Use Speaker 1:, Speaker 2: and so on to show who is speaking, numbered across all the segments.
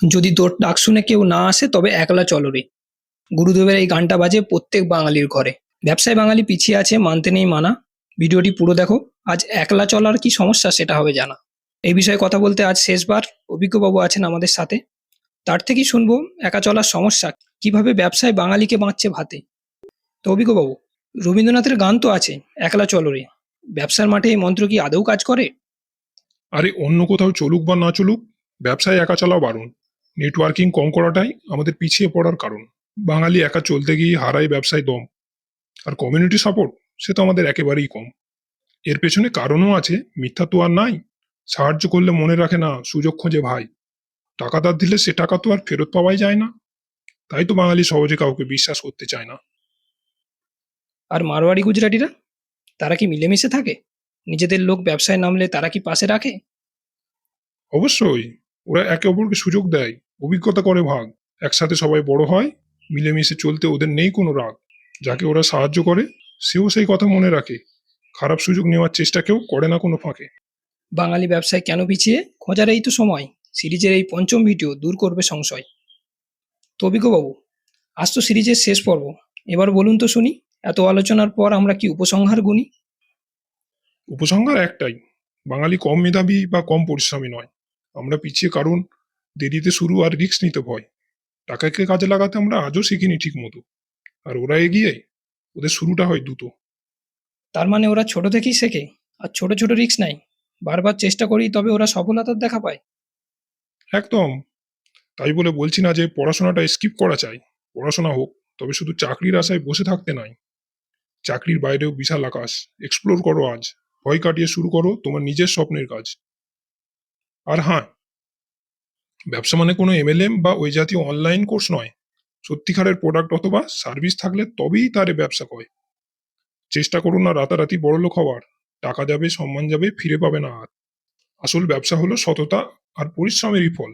Speaker 1: যদি তোর ডাক শুনে কেউ না আসে তবে একলা চলো রে। গুরুদেবের এই গানটা বাজে প্রত্যেক বাঙালির ঘরে। ব্যবসায় বাঙালি পিছিয়ে আছে, মানতে নেই মানা। ভিডিওটি পুরো দেখো। আজ একলা চলার কি সমস্যা সেটা হবে জানা। এই বিষয়ে কথা বলতে আজ শেষবার অভিজ্ঞবাবু আছেন আমাদের সাথে। তার থেকেই শুনবো একা চলার সমস্যা, কিভাবে ব্যবসায় বাঙালিকে বাঁচছে ভাতে। তো অভিজ্ঞবাবু, রবীন্দ্রনাথের গান তো আছে, একলা চলো রে। ব্যবসার মাঠে এই মন্ত্র কি আদৌ কাজ করে?
Speaker 2: আরে অন্য কোথাও চলুক বা না চলুক, ব্যবসায় একা চালাও বারণ। নেটওয়ার্কিং কম করাটাই আমাদের পিছিয়ে পড়ার কারণ। বাঙালি একা চলতে গিয়ে হারায় ব্যবসায় দম। আর কমিউনিটি সাপোর্ট, সে তো আমাদের একেবারেই কম। এর পেছনে কারণও আছে, মিথ্যা তো আর নাই। সাহায্য করলে মনে রাখে না, সুযোগ খোঁজে ভাই। টাকা ধার দিলে সে টাকা তো আর ফেরত পাওয়াই যায় না। তাই তো বাঙালি সহজে কাউকে বিশ্বাস করতে চায় না।
Speaker 1: আর মারোয়াড়ি গুজরাটিরা, তারা কি মিলেমিশে থাকে? নিজেদের লোক ব্যবসায় নামলে তারা কি পাশে রাখে?
Speaker 2: অবশ্যই, ওরা একে অপরকে সুযোগ দেয়, অভিজ্ঞতা করে ভাগ। একসাথে সবাই বড় হয়। মিলেমিশে চলতে ওদের নেই কোনো রাগ। যাকে ওরা সাহায্য করে, সেও সেই কথা মনে রাখে। খারাপ সুযোগ নেওয়ার চেষ্টা কেউ করে না কোনো ফাঁকে।
Speaker 1: বাঙালি ব্যবসায় কেন পিছিয়ে, খোঁজার এই তো সময়। সিরিজের এই পঞ্চম ভিডিও দূর করবে সংশয়। তো অভিজ্ঞবাবু, আজ তো সিরিজের শেষ পর্ব। এবার বলুন তো শুনি, এত আলোচনার পর আমরা কি উপসংহার গুনি?
Speaker 2: উপসংহার একটাই, বাঙালি কম মেধাবী বা কম পরিশ্রমী নয়। আমরা পিছিয়ে কারণ দেরিতে শুরু আর রিস্ক নিতে ভয়। টাকাকে কাজে লাগাতে আমরা আজও শিখিনি ঠিক মতো। আর ওরা এগিয়ে, ওদের শুরুটা হয় দ্রুত।
Speaker 1: তার মানে ওরা ছোট থেকেই শেখে, আর ছোট ছোট রিস্ক নেয়। বারবার চেষ্টা করি তবে ওরা সফলতার দেখা পায়।
Speaker 2: একদম। তাই বলে বলছি না যে পড়াশোনাটা স্কিপ করা চাই। পড়াশোনা হোক, তবে শুধু চাকরির আশায় বসে থাকতে নাই। চাকরির বাইরেও বিশাল আকাশ। এক্সপ্লোর করো আজ। ভয় কাটিয়ে শুরু করো তোমার নিজের স্বপ্নের কাজ। আর হ্যাঁ, ব্যবসা মানে কোনো এমএলএম বা ওই জাতীয় অনলাইন কোর্স নয়। সত্যিকারের প্রোডাক্ট অথবা সার্ভিস থাকলে তবেই তারে ব্যবসা কয়। চেষ্টা করো না রাতারাতি বড়লোক হওয়ার। টাকা যাবে, সম্মান যাবে, ফিরে পাবে না আর। আসল ব্যবসা হলো সততা আর পরিশ্রমেরই ফল।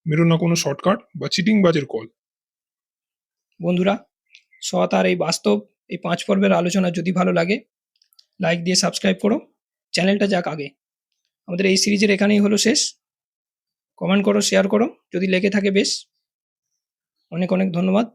Speaker 2: মেরো না কোনো শর্টকাট বা চিটিং বাজের কল।
Speaker 1: বন্ধুরা, সৎ আর এই বাস্তব, এই 5 পর্বের আলোচনা যদি ভালো লাগে, লাইক দিয়ে সাবস্ক্রাইব করো। চ্যানেলটা যাক আগে। আমাদের এই সিরিজের এখানেই হলো শেষ। কমেন্ট করো, শেয়ার করো যদি লেগে থাকে বেশ। অনেক অনেক ধন্যবাদ।